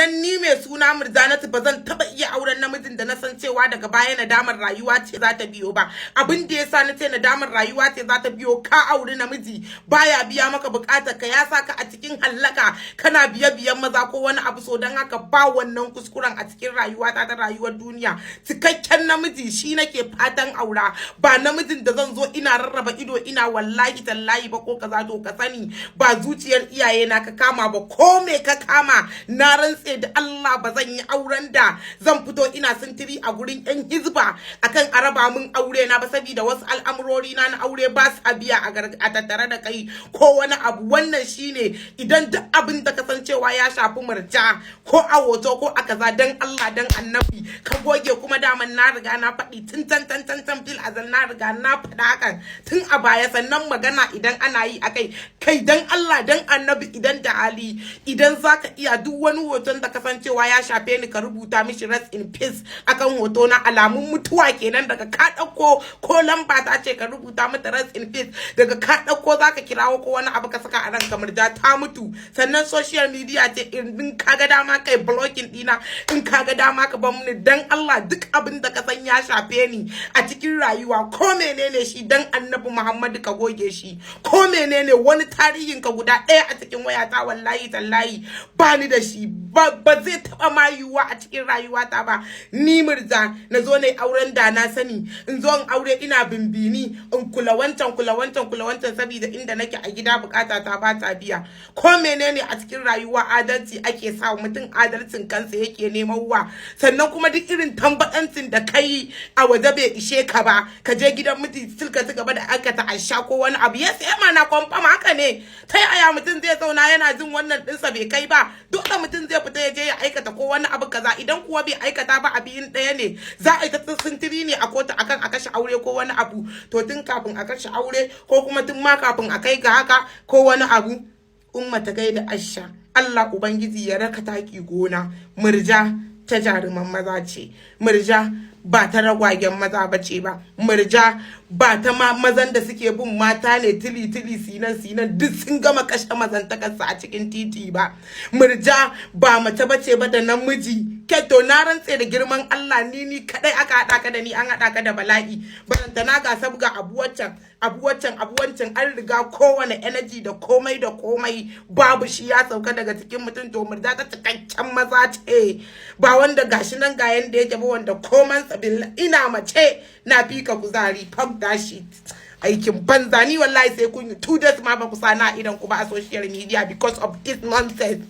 sannan ni mai suna Murjanatu ba zan taba iya auren namijin da na san cewa daga baya nadamar rayuwa ce za ta biyo ba. Abin da yasa na ce nadamar rayuwa ce za ta biyo, ka auri namiji baya biya maka bukatar ka, ya saka a cikin hallaka, kana biyan maza ko wani abu, so dan haka ba wannan kuskuren a cikin rayuwa ta rayuwar duniya. Cikakken namiji shi nake fatan aura, ba namijin da zan zo ina rarraba ido ina wallahi tallahi ba ko kaza. To ka sani ba zuciyar iyaye na ka kama ba, ko me ka kama na rantse da Allah ba zan yi auren da zan fito ina sintiri a gurin yan hizba akan araba min aure na ba, saboda wasu al'amurori na aure ba su biya a tattare da kai ko wani abu. Wannan shine idan duk abin da kasancewa ya shafi murja ko a hoto ko a kaza, dan Allah dan annabi ka goge. Kuma daman na riga na faɗi tun can fil azal, na riga na faɗa hakan tun a baya. Sannan magana idan ana yi akai kai dan Allah dan annabi, idan da hali, idan zaka iya duk wani hoton da kasancewa ya shafe ni ka rubuta mishi rest in peace akan hoto na, alamun mutuwa kenan. Daga ka dauko ko lamba ta ce ka rubuta mata rest in peace, daga ka dauko zaka kirawo ko wani abu ka saka a ranka Murja ta mutu. Sannan social media ce, in kaga dama kai blocking dina, in kaga dama ka bar ni. Dan Allah duk abin da ka san ya shafe ni a cikin rayuwa ko menene shi, dan annabi Muhammadu ka goge shi. Ko menene wani tarihin ka guda ɗaya a cikin wayata wallahi tallahi ba ni da shi, ba zai taba ma yiwuwa a cikin rayuwata ba. Ni Murja na zo ne auren da na sani, in zo in aure ina bimbini, in kula wancan saboda inda nake a gida bukata ta ba ta biya. Ko menene a cikin rayuwa adalci ake sa mutum, adalcin kansa yake neman wa. Sannan kuma duk irin tambadancin da kai a waje bai ishe ka ba, ka je gidan miji silka ci gaba da aikata asha ko wani abu. Ya sai mana kwamfama haka ne, ta yaya mutum zai zauna yana jin wannan dinsa bai kai ba? Dole mutum zai fita ya je ya aikata ko wani abu kaza, idan kuwa bai aikata ba abin ɗaya ne, za a yi ta sintiri ne a kotu akan a kashe aure ko wani abu. To tun kafin a kashe aure ko kuma tun ma kafin a kai ga haka ko wani abu, umma ta gaida Asha, Allah ubangiji ya raka taki gona. Murja ta jaruman maza ce, Murja ba ta ragwagen maza bace ba, Murja ba ta mazan da suke bin mata ne tili sinan duk sun gama kashe mazantakarsa a cikin titi ba. Murja ba mace bace ba da namiji. Keto na rantse da girman Allah, ni kadai aka hada ka da ni, an hada ka da bala'i. Baranta na ga sabga abu wancan an riga kowane energy da komai babu shi ya sauka daga cikin mutum. To Murja ta cikakken maza ce, ba wanda gashi nan ga yanda yake ba, wanda koman sabilla ina mace na fika kuzari. Fuck that shit. Aikin banza ni wallahi sai kun yi 2 days ma ba ku sana idan ku ba a social media because of this nonsense.